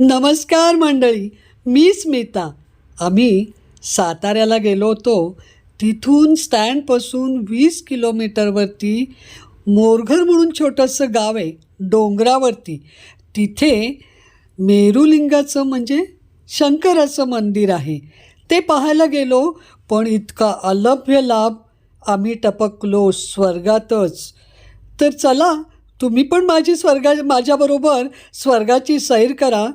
नमस्कार मंडळी, मी स्मिता. आम्ही साताऱ्याला गेलो होतो. तिथून स्टँडपासून 20 किलोमीटरवरती मोरघर म्हणून छोटंसं गाव आहे डोंगरावरती. तिथे मेरुलिंगाचं म्हणजे शंकराचं मंदिर आहे. ते पाहायला गेलो, पण इतका अलभ्य लाभ आम्ही टपकलो स्वर्गातच. तर चला, तुम्ही पण माझ्याबरोबर स्वर्गाची सैर करा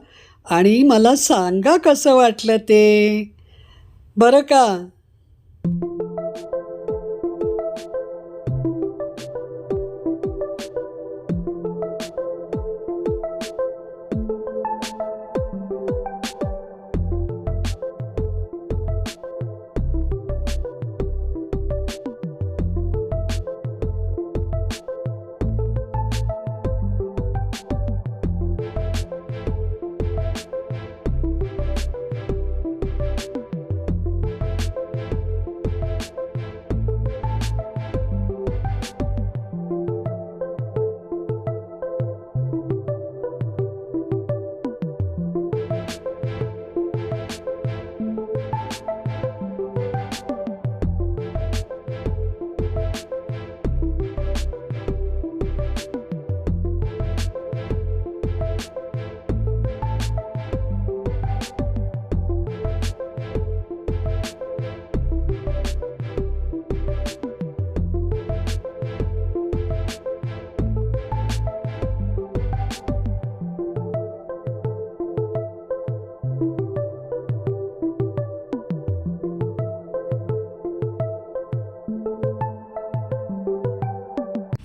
आणि मला सांगा कसं वाटलं ते, बरं का.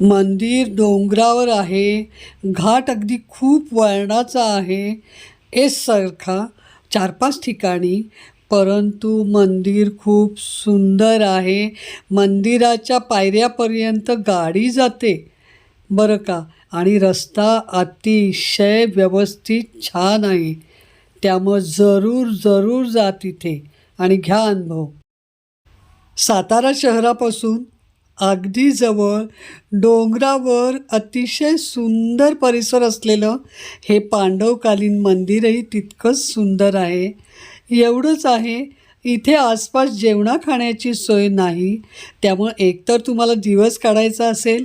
मंदिर डोंगरावर आहे. घाट अगदी खूप वळणाचा आहे. एससारखा 4-5 ठिकाणी, परंतु मंदिर खूप सुंदर आहे. मंदिराच्या पायऱ्यापर्यंत गाडी जाते बरं का. आणि रस्ता अतिशय व्यवस्थित छान आहे. त्यामुळं जरूर जा तिथे आणि घ्या अनुभव. सातारा शहरापासून अगदी जवळ डोंगरावर अतिशय सुंदर परिसर असलेलं हे पांडवकालीन मंदिरही तितकंच सुंदर आहे. एवढंच आहे, इथे आसपास जेवणा खाण्याची सोय नाही. त्यामुळं एकतर तुम्हाला दिवस काढायचा असेल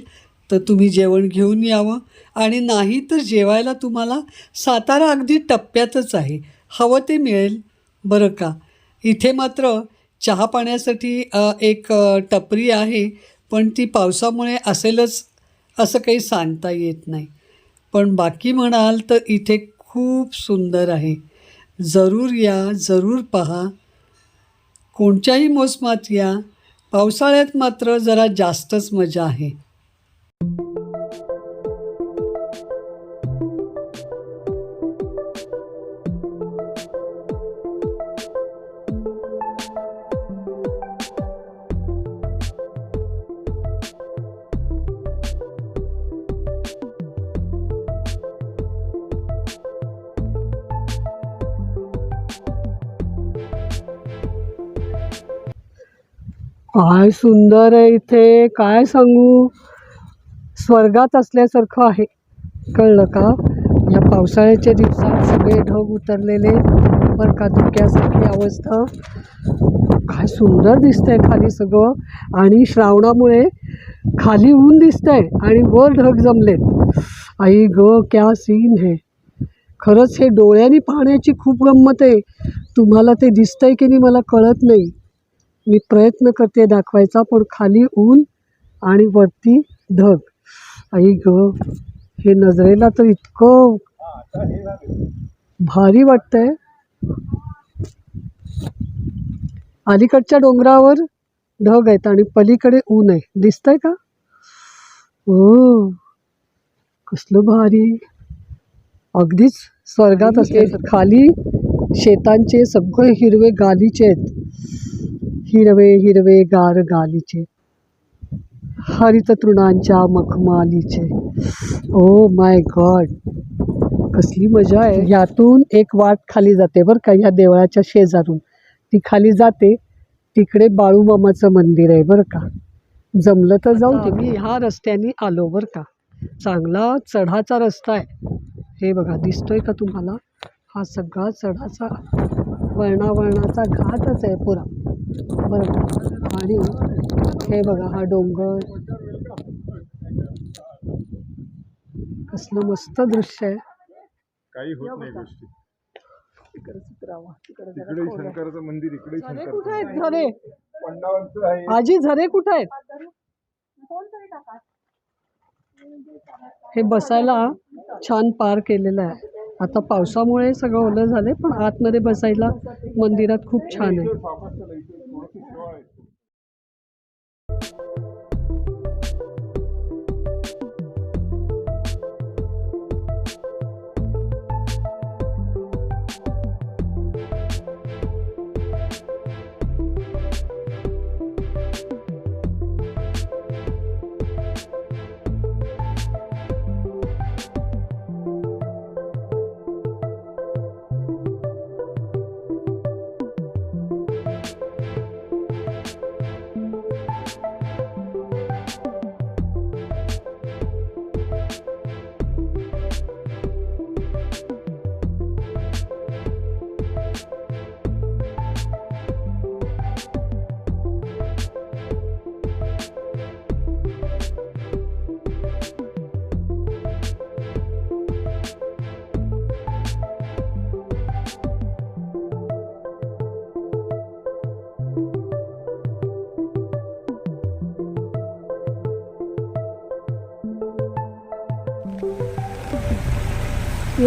तर तुम्ही जेवण घेऊन यावं, आणि नाही तर जेवायला तुम्हाला सातारा अगदी टप्प्यातच आहे, हवं ते मिळेल बरं का. इथे मात्र चहा पाण्यासाठी एक टपरी आहे, पण ती पावसामुळे असेलच असं काही सांगता येत नाही. पण बाकी म्हणाल तर इथे खूप सुंदर आहे. जरूर या, जरूर पहा. कोणत्याही मोसमात या, पावसाळ्यात मात्र जरा जास्तच मजा आहे. काय सुंदर आहे इथे, काय सांगू. स्वर्गात असल्यासारखं आहे, कळलं का. या पावसाळ्याच्या दिवसात सगळे ढग उतरलेले बरं का, धुक्यासारखी अवस्था. काय सुंदर दिसतंय खाली सगळं, आणि श्रावणामुळे खाली ऊन दिसतंय आणि वर ढग जमलेत. आई ग, क्या सीन है. खरंच हे डोळ्यांनी पाहण्याची खूप गंमत आहे. तुम्हाला ते दिसतंय की नाही मला कळत नाही. मी प्रयत्न करते दाखवायचा, पण खाली ऊन आणि वरती ढग. आई ग, हे नजरेला तर इतकं भारी वाटतंय. अलीकडच्या डोंगरावर ढग आहेत आणि पलीकडे ऊन आहे, दिसतंय का. हो, कसलं भारी, अगदीच स्वर्गात असल्यासारखं. खाली शेतांचे सगळे हिरवे गालीचे आहेत, हिरवे हिरवे गार गालीचे, हरित तृणांच्या मखमालीचे. ओ माय गॉड, कसली मजा आहे. यातून एक वाट खाली जाते बरं का, ह्या देवळाच्या शेजारून ती खाली जाते. तिकडे बाळूमामाचं मंदिर आहे बरं का. जमलं तर जाऊ. मी ह्या रस्त्याने आलो बरं का. चांगला चढाचा रस्ता आहे. हे बघा, दिसतोय का तुम्हाला. हा सगळा चढाचा वळणाचा घाटच आहे पुरा बरं का. आणि हे बघा हा डोंगर, कसलं मस्त दृश्य आहे. काही होत नाही गोष्टी. तिकडे तिकडे शंकराचं मंदिर, इकडे झरे कुठे आहेत? झरे पंडावांचं आहे. आजी झरे कुठे आहेत? हे बसायला छान पार केलेलं आहे. आता पावसामुळे सगळं ओलं झालंय, पण आतमध्ये बसायला मंदिरात खूप छान आहे.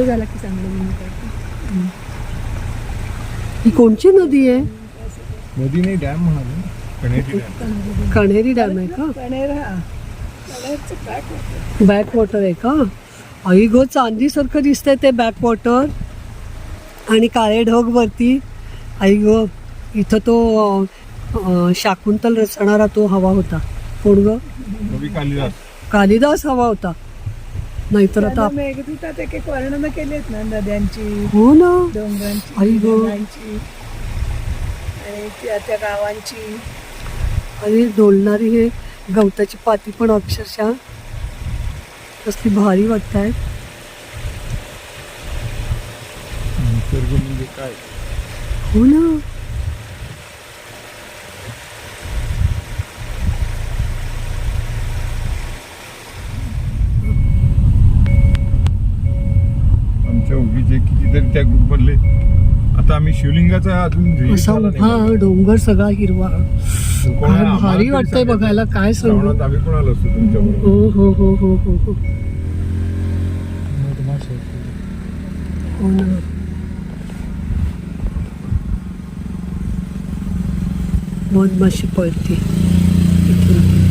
झाला की चांगलं. ही कोणची नदी आहे? नदी नाही, डॅम म्हणाले. कण्हेरी डॅम. कण्हेरी डॅम आहे का? बॅकवॉटर आहे का? आई गो, चांदीसारखं दिसतंय ते बॅकवॉटर आणि काळे ढग वरती. आई गो, इथं तो शाकुंतल रचणारा तो हवा होता. कोण ग? कवी कालिदास. कालिदास हवा होता. नाहीतर आता मेघदूतात एक एक वर्णनं केलीत ना नद्यांची, हो ना, डोंगरांची, आई गं. जंगलांची आणि त्या गावांची. आणि डोलणारी हे गवताची पाती पण अक्षरशः कसली भारी वाटतायत. निसर्ग म्हणजे काय? हो ना. आमच्या उगीचे कितीतरी त्या ग्रुप मधले. आता आम्ही शिवलिंगाचा अजून व्हिडिओ असा झाला नाही. उभा डोंगर सगळा हिरवा, कोण आहे? काय आम्हाला भारी तरी वाटतंय सांगायचं. बघायला. काय सांगू. श्रावणात आम्ही पण आलो असतो तुमच्याबरोबर. हो हो हो हो हो हो हो ना. मधमाशी पळते इथून.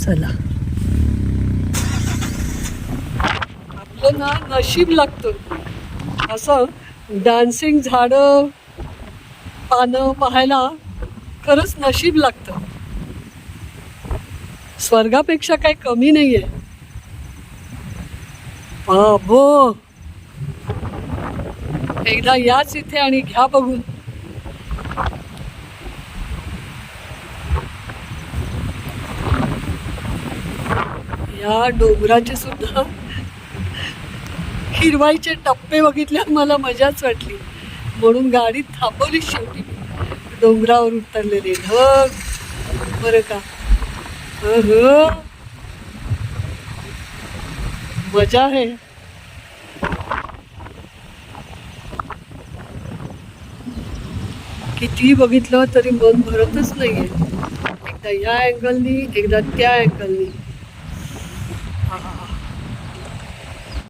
चला, आपलं ना नशीब लागतं असं डान्सिंग झाडं पानं पाहायला. खरंच नशीब लागतं. स्वर्गापेक्षा काही कमी नाहीये. बाबो, एकदा याच इथे आणि घ्या बघून. या डोंगराचे सुद्धा हिरवाईचे टप्पे बघितल्यावर मला मजाच वाटली, म्हणून गाडी थांबवली शेवटी. डोंगरावर उतरलेले ढग बरं का. मजा आहे. कितीही बघितलं तरी मन भरतच नाहीये. एकदा या अँगलनी, एकदा त्या अँगलनी.